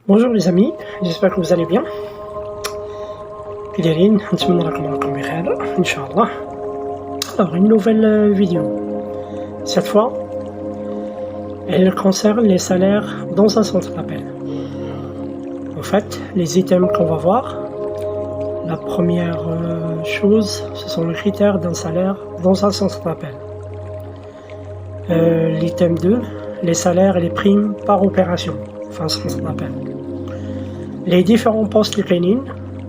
Bonjour les amis, j'espère que vous allez bien. Alors une nouvelle vidéo. Cette fois, elle concerne les salaires dans un centre d'appel. En fait, les items qu'on va voir, la première chose, ce sont les critères d'un salaire dans un centre d'appel. L'item 2, les salaires et les primes par opération, enfin centre d'appel. Les différents postes LinkedIn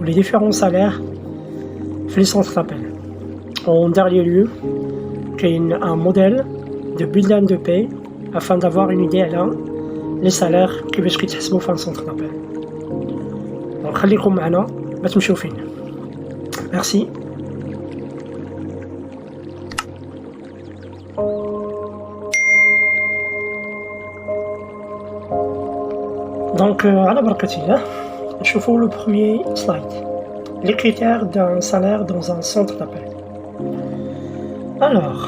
ou les différents salaires في les centres d'appel. En dernier lieu, il y a un modèle de bulletin de paie afin d'avoir une idée à les salaires qui باش يتحسبوا في un centre d'appel. Donc خليكم معنا باش تمشيو فينا. Merci. Donc على بركة الله نشوفوا le premier slide. Les critères d'un salaire dans un centre d'appel. Alors,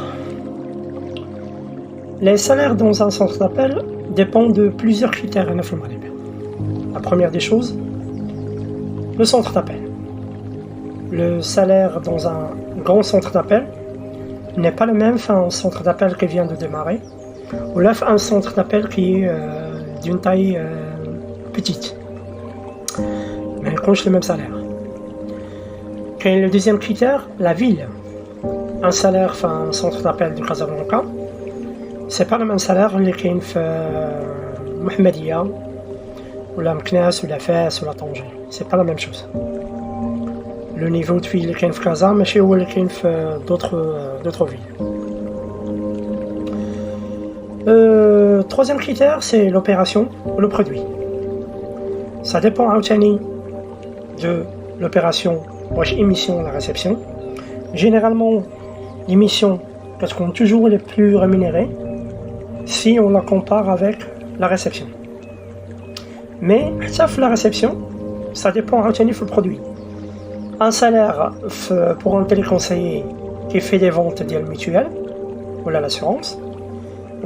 les salaires dans un centre d'appel dépendent de plusieurs critères. La première des choses, le centre d'appel. Le salaire dans un grand centre d'appel n'est pas le même qu'un centre d'appel qui vient de démarrer, ou là un centre d'appel qui est d'une taille petite, mais il coche le même salaire. Quel est le deuxième critère? La ville. Un salaire, enfin un centre d'appel de Casablanca, c'est pas le même salaire اللي كاين في محمدية ولا مكناس ولا فاس ولا طنجة. C'est pas la même chose. Le niveau de vie اللي كاين في كازا ماشي هو اللي كاين في d'autres villes. Troisième critère, c'est l'opération ou le produit. Ça dépend عاوتاني de l'opération واش émission la réception. Généralement, l'émission sont toujours les plus rémunérées si on la compare avec la réception. Mais sauf la réception, ça dépend du produit. Un salaire pour un téléconseiller qui fait des ventes de mutuelles ou l'assurance,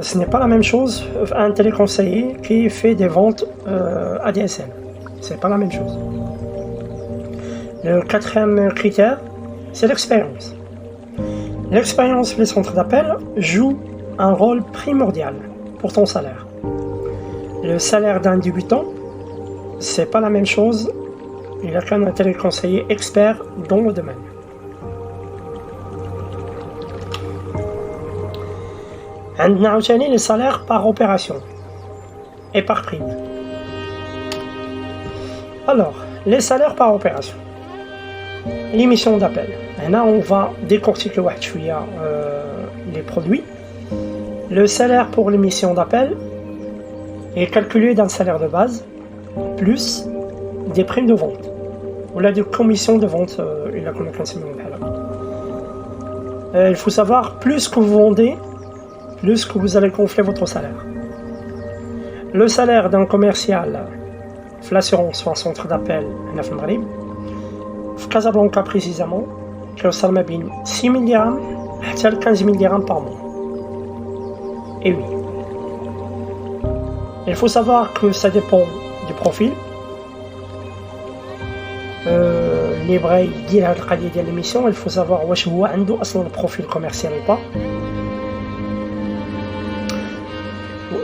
ce n'est pas la même chose qu'un téléconseiller qui fait des ventes ADSL. C'est pas la même chose. Le quatrième critère, c'est l'expérience. L'expérience des centres d'appel joue un rôle primordial pour ton salaire. Le salaire d'un débutant, c'est pas la même chose. Il a qu'un téléconseiller expert dans le domaine. On a les salaires par opération et par prime. Alors, les salaires par opération. L'émission d'appel. Là, on va décortiquer les produits. Le salaire pour l'émission d'appel est calculé d'un salaire de base plus des primes de vente ou là des commissions de vente. Il faut savoir, plus que vous vendez, plus que vous allez gonfler votre salaire. Le salaire d'un commercial, l'assurance ou un centre d'appel, Casablanca précisément, كيوصل ما بين 6000 درهم حتى ل 15000 dirhams par mois. Et oui. Il faut savoir que ça dépend du profil. اللي بغى يدير هاد القضيه ديال l'émission, il faut savoir واش هو عنده اصلا profil commercial ou pas.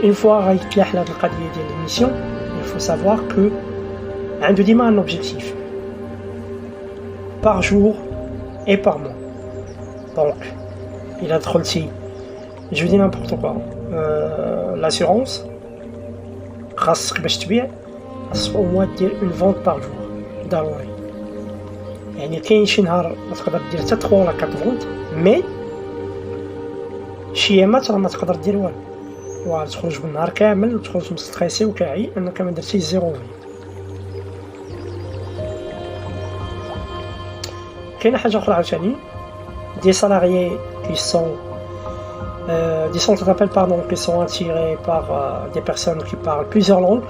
Une fois غيتلاح لهاد القضيه ديال l'émission, il faut savoir que عنده ديما un objectif par jour et par mois. Donc, il a trolti, je dis n'importe quoi, l'assurance, grâce à au moins dire une vente par jour. ضروري. يعني كاين شي نهار تقدر دير حتى 3 ولا 4 فونت، مي شي ايامات راه ما تقدر دير والو. وتخرج بالنهار كامل وتخرج مستريسي وكاعي انك ما درتيش زيرو في. كاينه حاجه اخرى عاوتاني، des salariés qui sont des centres d'appel qui sont attirés par des personnes qui parlent plusieurs langues,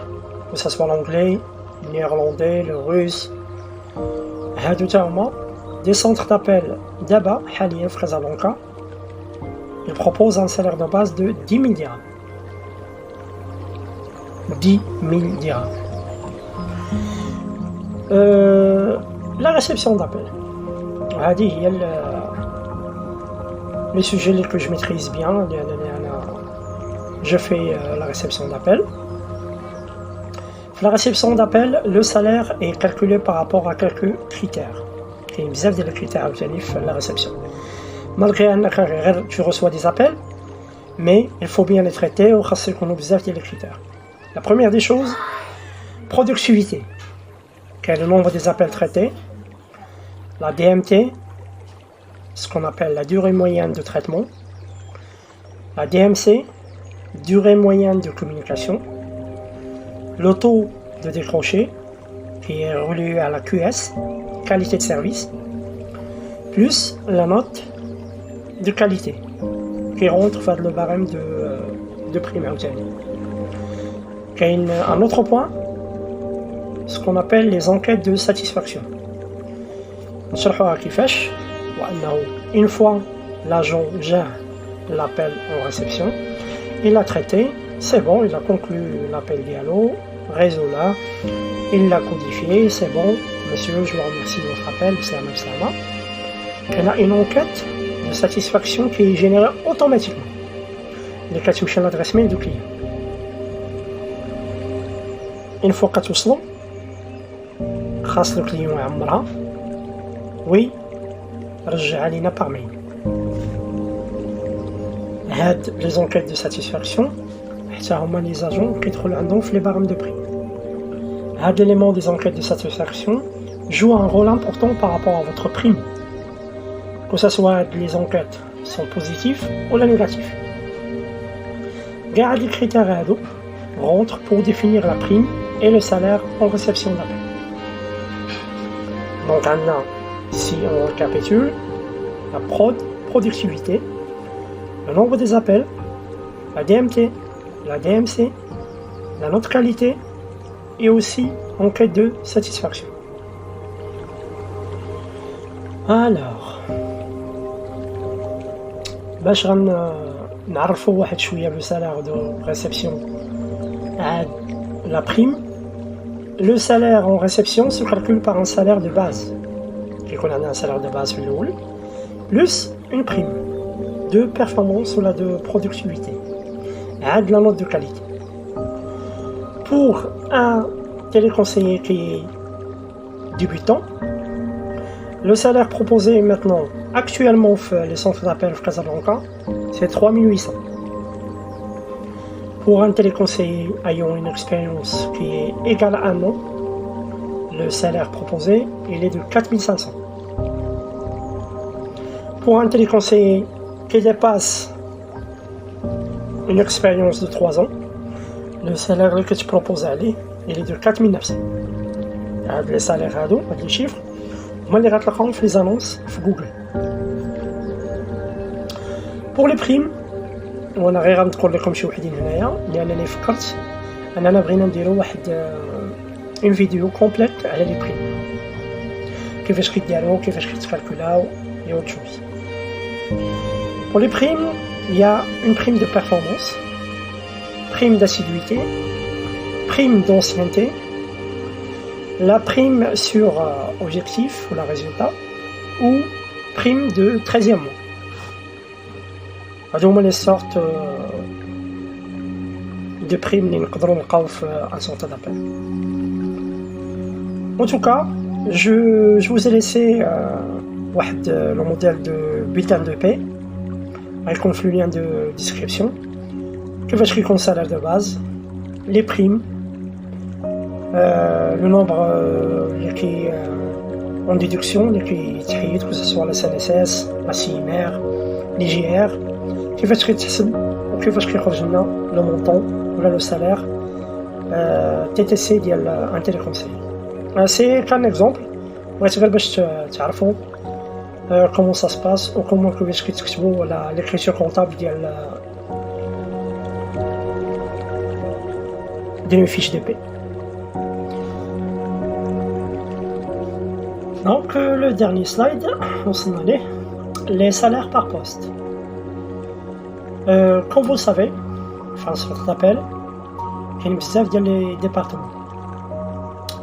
que ce soit l'anglais, le néerlandais, le russe. هادو تا هما des centres d'appel دابا حاليا في Casablanca. Ils proposent un salaire de base de 10 000 dirhams. 10 000 dirhams. La réception d'appel. هذه هي les sujets que je maîtrise bien. Je fais la réception d'appel. La réception d'appel, le salaire est calculé par rapport à quelques critères. Il y a بزاف ديال الكريتير عاوتاني في la réception. Malgré que tu reçois des appels, mais il faut bien les traiter وخاص يكونوا بزاف ديال الكريتير. La première des choses, productivité. Quel est le nombre des appels traités? La DMT, ce qu'on appelle la durée moyenne de traitement. La DMC, durée moyenne de communication. Le taux de décroché, qui est relié à la QS, qualité de service, plus la note de qualité, qui rentre dans le barème de prime. Il y a un autre point, ce qu'on appelle les enquêtes de satisfaction. Une fois l'agent gère l'appel en réception, il l'a traité, c'est bon, il a conclu l'appel dialogue, réseau là, il l'a codifié, c'est bon, monsieur, je vous remercie de votre appel, c'est la. Il y a une enquête de satisfaction qui est générée automatiquement. Les cas touchent l'adresse mail du client. Une fois que tout خاص le client يعمرها وي رجع علينا par mail. هاد les enquêtes de satisfaction حتى هما les agents كيدخلوا عندهم في les barèmes de prix. هاد l'élément des enquêtes de satisfaction joue un rôle important par rapport à votre prime. Que ce soit les enquêtes sont positives ou négatives. Les critères هادو rentrent pour définir la prime et le salaire en réception d'appel. Donc si on récapitule, la productivité, le nombre des appels, la DMT, la DMC, la note qualité et aussi enquête de satisfaction. Alors, باش نعرفوا واحد شويه le salaire de réception à la prime. Le salaire en réception se calcule par un salaire de base. On a un salaire de base plus une prime de performance ou de productivité et de la note de qualité. Pour un téléconseiller qui est débutant, le salaire proposé maintenant actuellement les centres d'appel de Casablanca, c'est 3800. Pour un téléconseiller ayant une expérience qui est égale à 1 an, le salaire proposé il est de 4500. Pour un téléconseiller qui dépasse une expérience de 3 ans, le salaire que tu proposes à lui, il est de 4900. Les salaires à dos, les chiffres, on les retrouve les annonces sur Google. Pour les primes, on a غير نقول لكم شي وحدين هنايا لانني فكرت اننا بغينا نديروا واحد une vidéo complète على les primes. كيفاش كيديروا كيفاش كيتكالكولاو et autre chose. Pour les primes, il y a une prime de performance, prime d'assiduité, prime d'ancienneté, la prime sur objectif ou la résultat, ou prime de 13e mois. هادو هما les sortes de primes اللي نقدروا نلقاو في un centre d'appel. En tout cas, je vous ai laissé le modèle de bulletin de paie avec le lien de description. Que va-t-il comme salaire de base, les primes, le nombre qui en déduction, que ce soit la CNSS, la CIMR, l'IGR, qui va-t-il le montant ou le salaire TTC d'un téléconseiller. C'est qu'un exemple. Comment ça se passe ou comment l'écriture comptable d'une fiche de paie. Donc le dernier slide, on s'en allait, les salaires par poste. Comme vous le savez, enfin sur votre appel, il y a une des départements.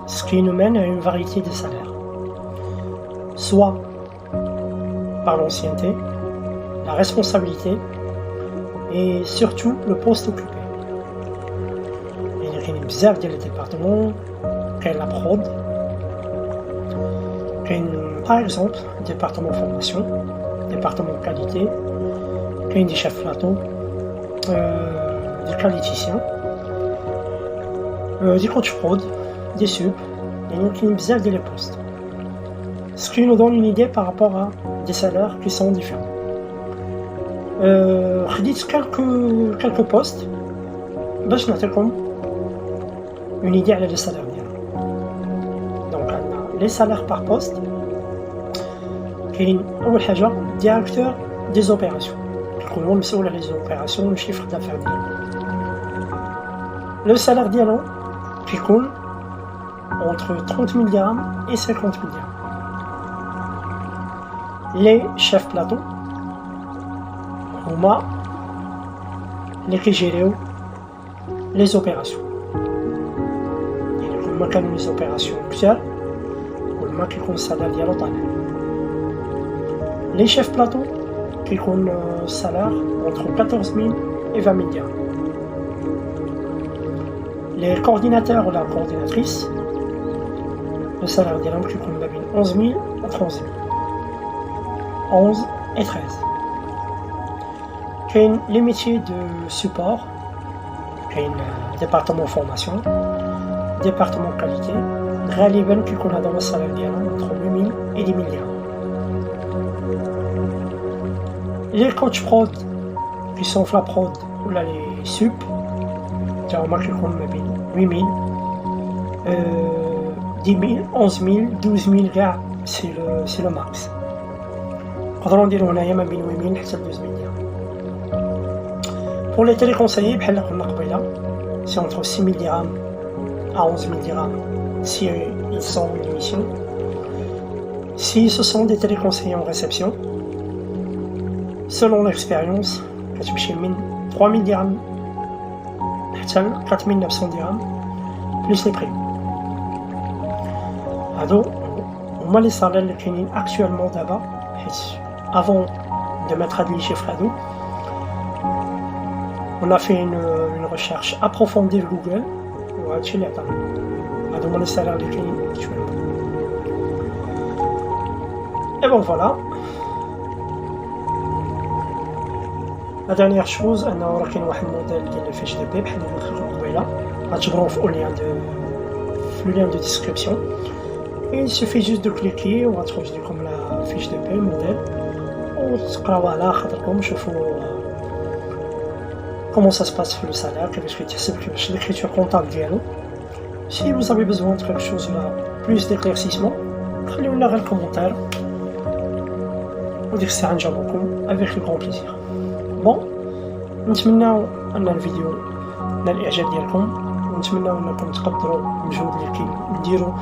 ce qui nous mène à une variété de salaires. Soit par l'ancienneté, la responsabilité et surtout le poste occupé. Il y a بزاف ديال les départements, كاين la prod, par exemple département formation, département qualité, كاين des chefs plateau, des qualiticiens, des coach prod, des sub, كاين بزاف ديال les postes. Ce qui nous donne une idée par rapport à des salaires qui sont différents. خديت quelques postes باش نعطيكم une idée على les salaires ديالهم. Donc les salaires par poste. كاين اول حاجه directeur des opérations كيكون هو المسؤول على les opérations le chiffre d'affaires ديالو. Le salaire ديالو كيكون entre 30 000 dirhams et 50 000 dirhams. Les chefs plateau هما اللي كيجيريو les opérations. يعني كل ما كانوا les opérations كثار كل ما كيكون السالير ديالو طالع. Les chefs plateau كيكون salaire entre 14 000 et 20 000 dirhams. Les coordinateurs ou la coordinatrice le salaire ديالهم كيكون ما بين 11 000 و 13 000. 11 et 13. كاين les métiers de support, كاين département formation, département qualité, غالبا كيكون هذا هو السالير ديالهم entre 8 000 et 10 000 dirhams. Les coach prod qui sont la prod ou là les sup, t'as remarqué qu'on m'a bien 8 000, 10 000, 11 000, 12 000 gars, c'est le max. Quand on dit on a un bien 8 000, c'est 12 000 dirhams. Pour les téléconseillers, c'est entre 6 000 dirhams à 11 000 dirhams si ils sont en émission. Si ce sont des téléconseillers en réception, selon l'expérience, كتمشي من 3 000 dirhams حتى ل 4 900 dirhams plus les primes. هادو هما لي صالير اللي كاينين اكطوالمون دابا حيت avant de mettre هاد لي chiffres هادو on a fait une recherche approfondie sur Google وهادشي اللي عطانا هادو هما لي صالير اللي كاينين اكطوالمون. Et bon voilà. La dernière chose, on a un modèle de la fiche de paie, le lien de description. Et il suffit juste de cliquer, on va trouver comme la fiche de paie, le modèle. On va comment ça se passe sur le salaire, l'écriture comptable dialogue. Si vous avez besoin de quelque chose là, plus d'éclaircissement, laissez-nous un commentaire. On dit que c'est un job avec le grand plaisir. Bon, نتمناو ان الفيديو نال الاعجاب ديالكم ونتمناو انكم تقدروا المجهود اللي كنديروا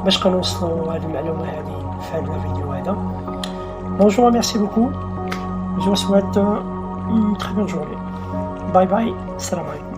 باش كنوصلوا هذه المعلومه هذه في هذا الفيديو هذا. Bonjour, merci beaucoup. Je vous souhaite une très bonne journée. Bye bye. Salam alaikum.